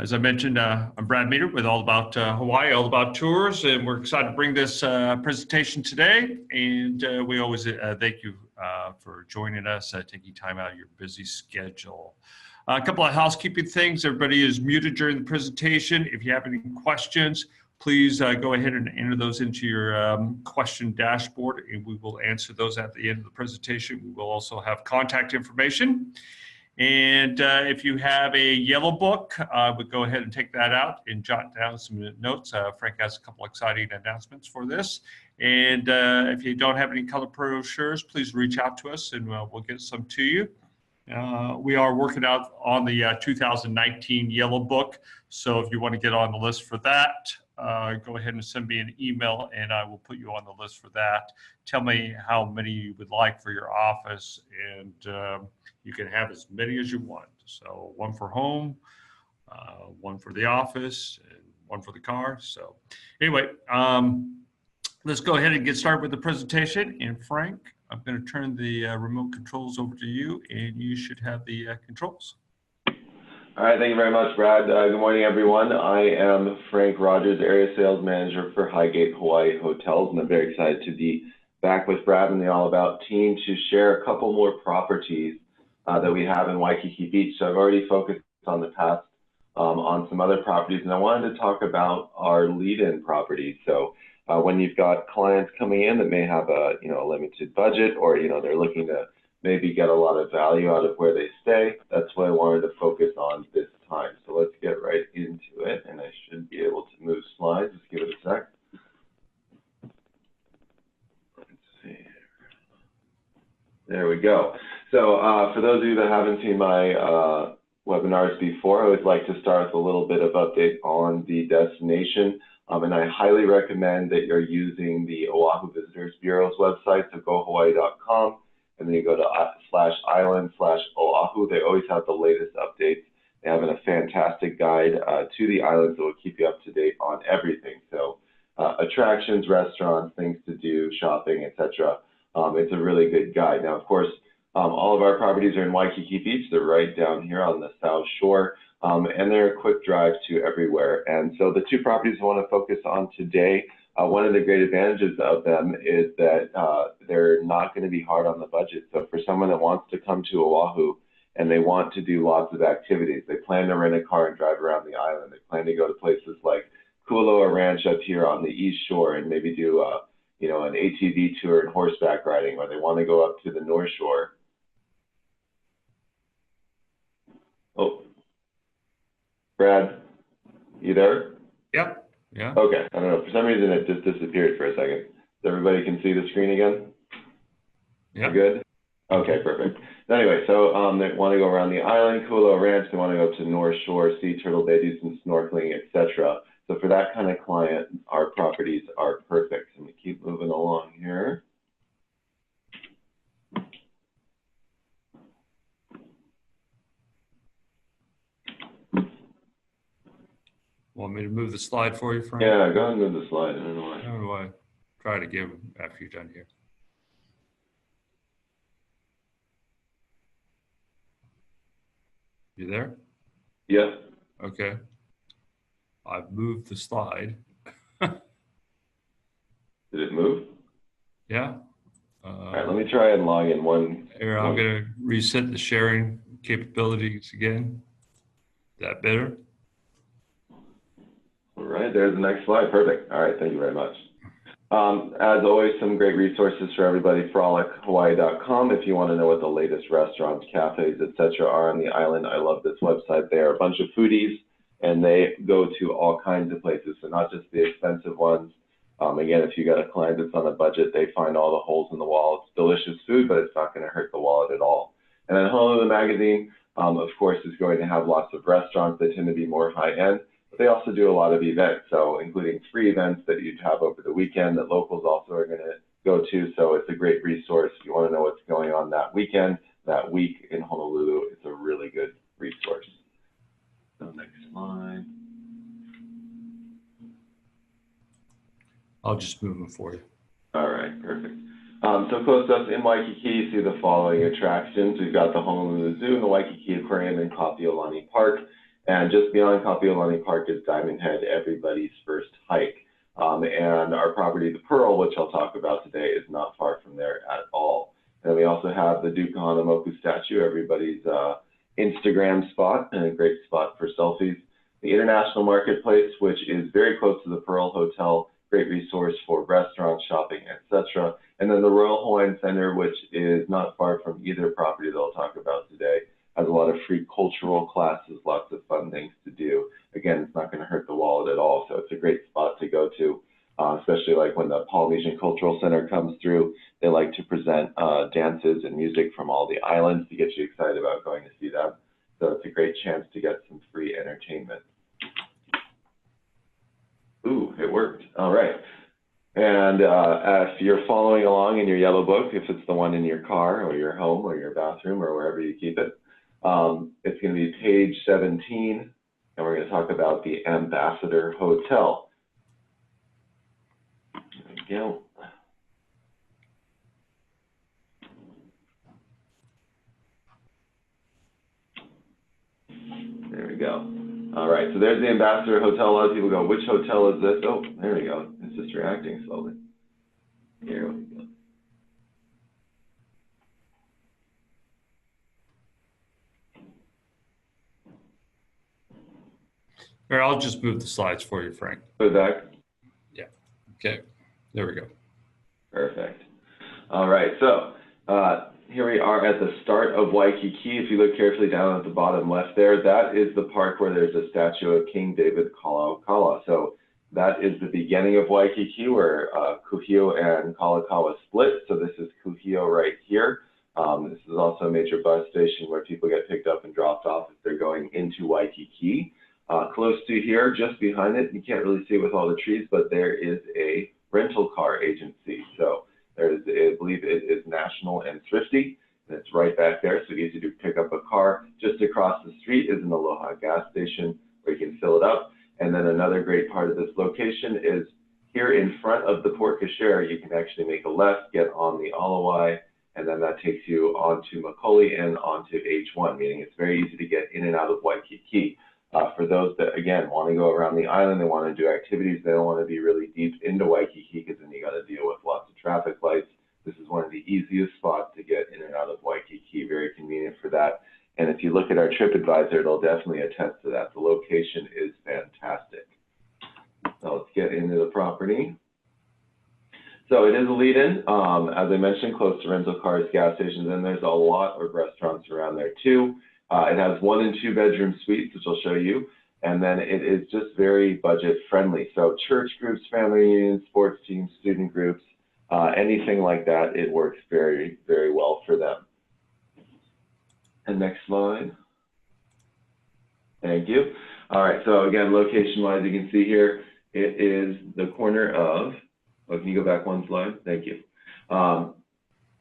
As I mentioned, I'm Brad Meter with All About Hawaii, All About Tours, and we're excited to bring this presentation today. And we always thank you for joining us, taking time out of your busy schedule. A couple of housekeeping things. Everybody is muted during the presentation. If you have any questions, please go ahead and enter those into your question dashboard, and we will answer those at the end of the presentation. We will also have contact information. And if you have a yellow book, I would go ahead and take that out and jot down some notes. Frank has a couple exciting announcements for this. And if you don't have any color brochures, please reach out to us and we'll get some to you. We are working out on the 2019 yellow book. So if you want to get on the list for that, go ahead and send me an email and I will put you on the list for that. Tell me how many you would like for your office, and you can have as many as you want. So one for home, one for the office, and one for the car. So anyway, let's go ahead and get started with the presentation. And Frank, I'm going to turn the remote controls over to you, and you should have the controls. All right, thank you very much, Brad. Good morning, everyone. I am Frank Rogers, Area Sales Manager for Highgate Hawaii Hotels, and I'm very excited to be back with Brad and the All About team to share a couple more properties that we have in Waikiki Beach. So I've already focused on the past on some other properties, and I wanted to talk about our lead-in properties. So when you've got clients coming in that may have a a limited budget, or they're looking to maybe get a lot of value out of where they stay, that's what I wanted to focus on this time. So let's get right into it, and I should be able to move slides. Just give it a sec. Let's see. There we go. So for those of you that haven't seen my webinars before, I always like to start with a little bit of update on the destination. And I highly recommend that you're using the Oahu Visitors Bureau's website, so gohawaii.com. And then you go to /island/Oahu. They always have the latest updates. They have a fantastic guide to the islands that will keep you up to date on everything. So attractions, restaurants, things to do, shopping, etc. It's a really good guide. Now, of course, all of our properties are in Waikiki Beach. They're right down here on the south shore, and they're a quick drive to everywhere. And so the two properties I want to focus on today, one of the great advantages of them is that they're not going to be hard on the budget. So for someone that wants to come to Oahu and they want to do lots of activities, they plan to rent a car and drive around the island. They plan to go to places like Kualoa Ranch up here on the east shore and maybe do an ATV tour and horseback riding, or they want to go up to the north shore. Oh, Brad, you there? Yep. Yeah. Okay, I don't know. For some reason, it just disappeared for a second. So everybody can see the screen again? Yeah. Good? Okay, perfect. Anyway, so they want to go around the island, Kualoa Ranch. They want to go to North Shore, see Turtle Bay, do some snorkeling, etc. So for that kind of client, our properties are perfect. I'm going to keep moving along here. Want me to move the slide for you, Frank? Yeah, go ahead and move the slide. I don't know why. How do I try to give after you're done here? You there? Yeah. Okay. I've moved the slide. Did it move? Yeah. All right, let me try and log in one. Here, I'm going to reset the sharing capabilities again. Is that better? All right, there's the next slide. Perfect. All right, thank you very much. As always, some great resources for everybody, frolichawaii.com. If you want to know what the latest restaurants, cafes, etc. are on the island, I love this website. They are a bunch of foodies, and they go to all kinds of places, so not just the expensive ones. Again, if you got a client that's on a budget, they find all the holes in the wall. It's delicious food, but it's not going to hurt the wallet at all. And then Honolulu Magazine, of course, is going to have lots of restaurants that tend to be more high-end. They also do a lot of events, so including free events that you'd have over the weekend that locals also are going to go to. So it's a great resource. If you want to know what's going on that weekend, that week in Honolulu, it's a really good resource. So next slide. I'll just move them for you. All right, perfect. So close to us in Waikiki, you see the following attractions. We've got the Honolulu Zoo and the Waikiki Aquarium and Kapiolani Park. And just beyond Kapiolani Park is Diamond Head, everybody's first hike. And our property, the Pearl, which I'll talk about today, is not far from there at all. And we also have the Duke Kahanamoku statue, everybody's Instagram spot, and a great spot for selfies. The International Marketplace, which is very close to the Pearl Hotel, great resource for restaurants, shopping, etc. And then the Royal Hawaiian Center, which is not far from either property that I'll talk about today, has a lot of free cultural classes, lots of fun things to do. Again, it's not going to hurt the wallet at all, so it's a great spot to go to, especially like when the Polynesian Cultural Center comes through. They like to present dances and music from all the islands to get you excited about going to see them. So it's a great chance to get some free entertainment. Ooh, it worked. All right. And if you're following along in your yellow book, if it's the one in your car or your home or your bathroom or wherever you keep it, it's going to be page 17, and we're going to talk about the Ambassador Hotel. There we go. There we go. All right, so there's the Ambassador Hotel. A lot of people go, which hotel is this? Oh, there we go. It's just reacting slowly. Here we go. Or I'll just move the slides for you, Frank. Put it back. Yeah. Okay. There we go. Perfect. All right, so here we are at the start of Waikiki. If you look carefully down at the bottom left there, that is the park where there's a statue of King David Kalakaua. So that is the beginning of Waikiki, where Kuhio and Kalakaua split. So this is Kuhio right here. This is also a major bus station where people get picked up and dropped off if they're going into Waikiki. Close to here, just behind it, you can't really see it with all the trees, but there is a rental car agency. So there's, I believe it is National and Thrifty, and it's right back there, so easy to pick up a car. Just across the street is an Aloha gas station where you can fill it up. And then another great part of this location is here in front of the Port Cochere, you can actually make a left, get on the Alawai, and then that takes you onto Macaulay and onto H1, meaning it's very easy to get in and out of Waikiki. For those that, again, want to go around the island, they want to do activities, they don't want to be really deep into Waikiki because then you got to deal with lots of traffic lights. This is one of the easiest spots to get in and out of Waikiki, very convenient for that. And if you look at our TripAdvisor, it'll definitely attest to that. The location is fantastic. So let's get into the property. So it is a lead-in, as I mentioned, close to rental cars, gas stations, and there's a lot of restaurants around there too. It has 1 and 2 bedroom suites, which I'll show you, and then it is just very budget friendly. So church groups, family reunions, sports teams, student groups, anything like that, it works very, very well for them. And next slide. Thank you. All right, so again, location-wise, you can see here, it is the corner of, oh, can you go back one slide? Thank you.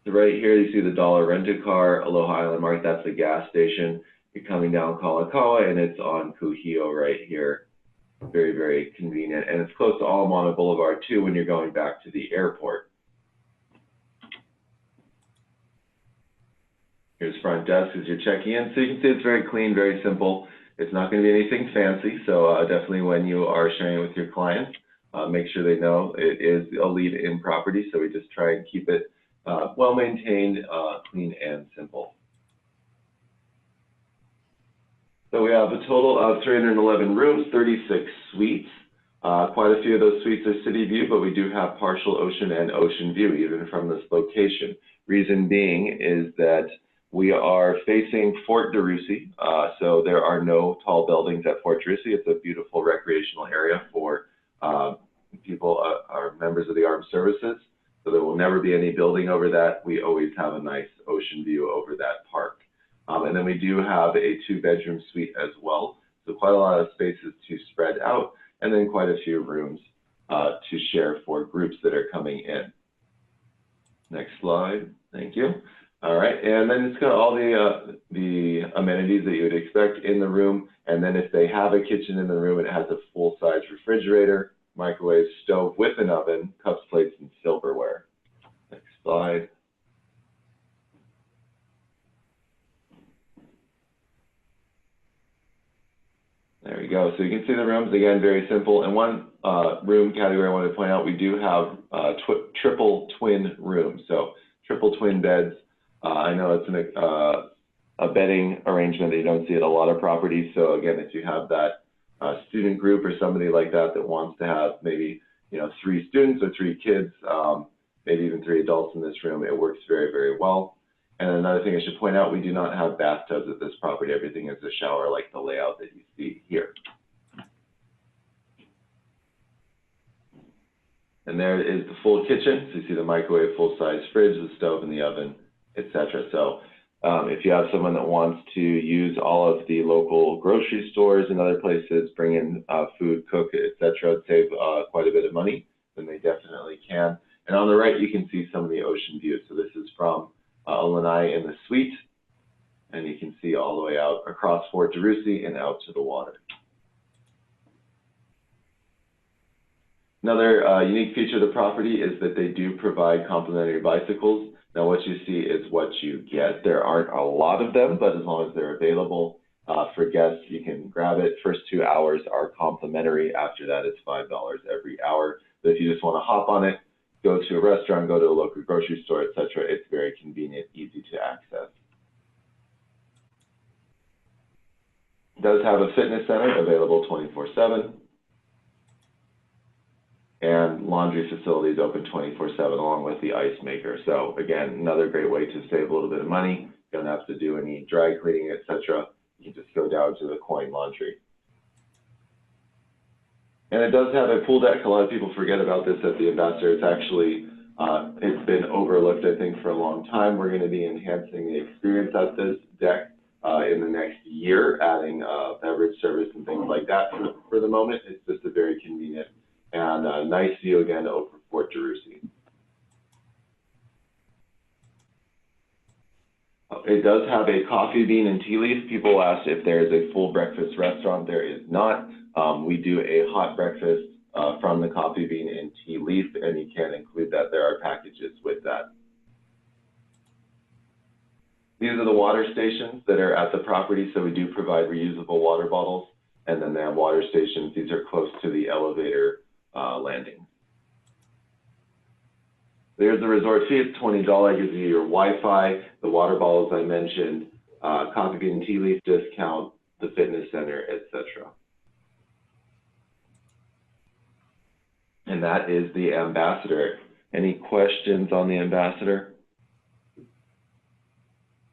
So right here, you see the Dollar Rent-A-Car, Aloha Island Market, that's the gas station. You're coming down Kalakaua, and it's on Kuhio right here. Very, very convenient. And it's close to Ala Moana Boulevard, too, when you're going back to the airport. Here's front desk as you're checking in. So you can see it's very clean, very simple. It's not going to be anything fancy. So definitely when you are sharing it with your clients, make sure they know it is a lead-in property. So we just try and keep it well-maintained, clean, and simple. So we have a total of 311 rooms, 36 suites. Quite a few of those suites are city view, but we do have partial ocean and ocean view, even from this location. Reason being is that we are facing Fort DeRussy, so there are no tall buildings at Fort DeRussy. It's a beautiful recreational area for people, our members of the armed services. So there will never be any building over that. We always have a nice ocean view over that park. And then we do have a 2-bedroom suite as well. So quite a lot of spaces to spread out, and then quite a few rooms to share for groups that are coming in. Next slide, thank you. All right, and then it's got all the amenities that you would expect in the room. And then if they have a kitchen in the room, it has a full-size refrigerator, microwave, stove with an oven, cups, plates, and silverware. Next slide. There we go. So you can see the rooms, again, very simple. And one room category I want to point out, we do have triple twin rooms. So triple twin beds. I know it's a bedding arrangement that you don't see at a lot of properties. So again, if you have that student group or somebody like that that wants to have maybe 3 students or 3 kids, maybe even 3 adults in this room, it works very, very well. And another thing I should point out, we do not have bathtubs at this property. Everything is a shower like the layout that you see here. And there is the full kitchen. So you see the microwave, full-size fridge, the stove, and the oven, etc. So if you have someone that wants to use all of the local grocery stores and other places, bring in food, cook, etc., save quite a bit of money, then they definitely can. And on the right, you can see some of the ocean views. So this is from Lanai in the suite, and you can see all the way out across Fort DeRussy and out to the water. Another unique feature of the property is that they do provide complimentary bicycles. Now what you see is what you get. There aren't a lot of them, but as long as they're available for guests, you can grab it. First 2 hours are complimentary. After that, it's $5 every hour. But if you just want to hop on it, go to a restaurant, go to a local grocery store, etc., it's very convenient, easy to access. It does have a fitness center available 24/7. And laundry facilities open 24/7 along with the ice maker. So again, another great way to save a little bit of money. You don't have to do any dry cleaning, etc. You can just go down to the coin laundry. And it does have a pool deck. A lot of people forget about this at the Ambassador. It's actually, it's been overlooked, I think, for a long time. We're going to be enhancing the experience at this deck in the next year, adding beverage service and things like that. For the moment, it's just a very convenient and a nice view again over Fort DeRussy. It does have a coffee bean and tea leaf. People asked if there is a full breakfast restaurant. There is not. We do a hot breakfast from the coffee bean and tea leaf, and you can include that. There are packages with that. These are the water stations that are at the property, so we do provide reusable water bottles, and then they have water stations. These are close to the elevator landing. There's the resort fee. It's $20. Gives you your Wi-Fi, the water bottles I mentioned, coffee bean and tea leaf discount, the fitness center, etc. And that is the Ambassador. Any questions on the Ambassador?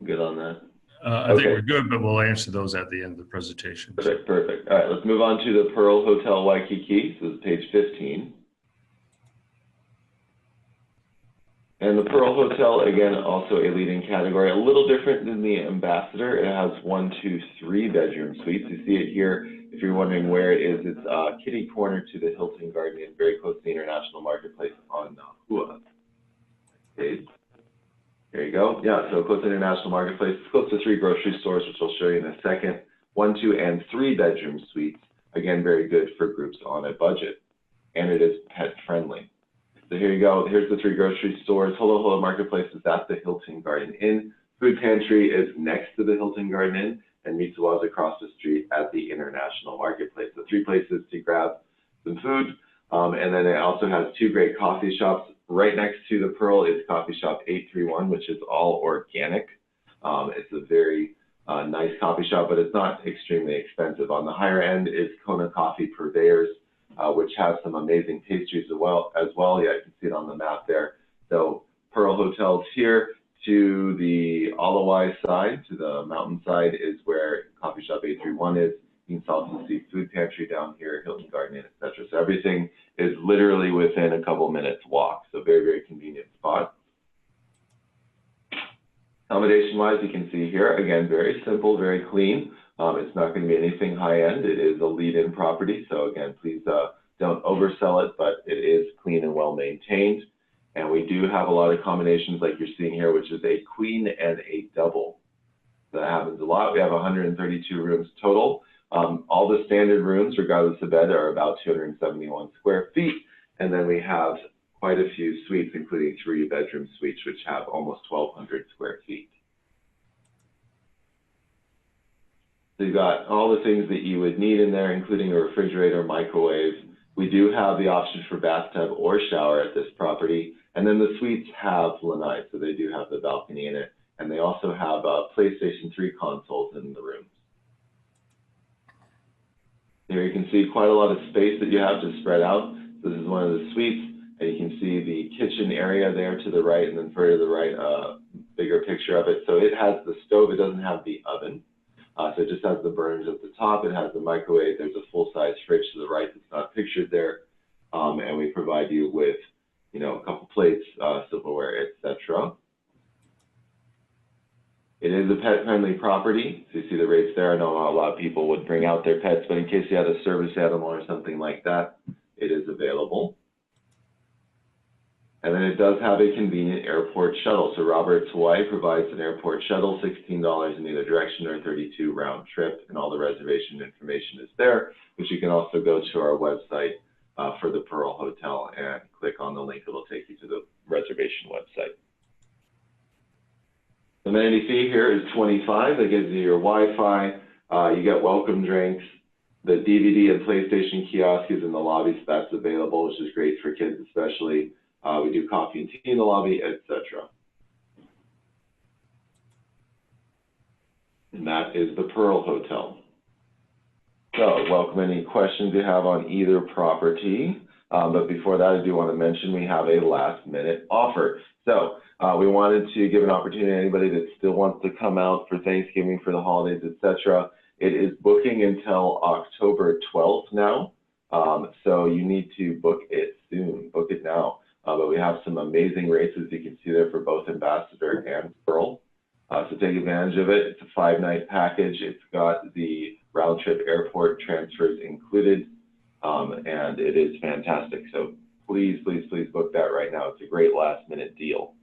Good on that? I think we're good, but we'll answer those at the end of the presentation. Perfect. All right, let's move on to the Pearl Hotel Waikiki. So this is page 15. And the Pearl Hotel, again, also a leading category, a little different than the Ambassador. It has 1, 2, 3 bedroom suites. You see it here. If you're wondering where it is, it's kitty corner to the Hilton Garden Inn, very close to the International Marketplace on Nahua. There you go. Yeah, so close to the International Marketplace. It's close to 3 grocery stores, which I'll show you in a second. 1, 2, and 3 bedroom suites. Again, very good for groups on a budget. And it is pet friendly. So here you go. Here's the 3 grocery stores. Holo Holo Marketplace is at the Hilton Garden Inn. Food Pantry is next to the Hilton Garden Inn, and Mitsuwa is across the street at the International Marketplace. So 3 places to grab some food. And then it also has 2 great coffee shops. Right next to the Pearl is Coffee Shop 831, which is all organic. It's a very nice coffee shop, but it's not extremely expensive. On the higher end is Kona Coffee Purveyors, which has some amazing pastries as well. Yeah, you can see it on the map there. So Pearl Hotels here. To the Alawai side, to the mountain side, is where Coffee Shop 831 is. You can also see Food Pantry down here, Hilton Garden Inn, etc. So everything is literally within a couple minutes walk. So very, very convenient spot. Accommodation-wise, you can see here, again, very simple, very clean. It's not going to be anything high-end. It is a lead-in property. So again, please don't oversell it, but it is clean and well-maintained. And we do have a lot of accommodations like you're seeing here, which is a queen and a double. That happens a lot. We have 132 rooms total. All the standard rooms, regardless of bed, are about 271 square feet. And then we have quite a few suites, including 3 bedroom suites, which have almost 1,200 square feet. So you've got all the things that you would need in there, including a refrigerator, microwave. We do have the option for bathtub or shower at this property. And then the suites have lanai, so they do have the balcony in it. And they also have PlayStation 3 consoles in the rooms. Here you can see quite a lot of space that you have to spread out. This is one of the suites, and you can see the kitchen area there to the right, and then further to the right, bigger picture of it. So it has the stove, it doesn't have the oven. So it just has the burners at the top, it has the microwave, there's a full-size fridge to the right that's not pictured there. And we provide you with, you know, a couple plates, silverware, etc. It is a pet-friendly property, so you see the rates there. I know not a lot of people would bring out their pets, but in case you had a service animal or something like that, it is available. And then it does have a convenient airport shuttle. So Roberts Hawaii provides an airport shuttle, $16 in either direction or $32 round trip, and all the reservation information is there, which you can also go to our website for the Pearl Hotel and click on the link. It'll take you to the reservation website. The amenity fee here is $25. That gives you your Wi-Fi. You get welcome drinks. The DVD and PlayStation kiosk is in the lobby, so that's available, which is great for kids especially. We do coffee and tea in the lobby, etc. And that is the Pearl Hotel. So, welcome any questions you have on either property. But before that, I do want to mention we have a last-minute offer. So, we wanted to give an opportunity to anybody that still wants to come out for Thanksgiving, for the holidays, etc. It is booking until October 12th now. So you need to book it soon. Book it now. But we have some amazing races you can see there for both Ambassador and Pearl. So take advantage of it. It's a 5-night package. It's got the round trip airport transfers included, and it is fantastic. So please, please, please book that right now. It's a great last minute deal.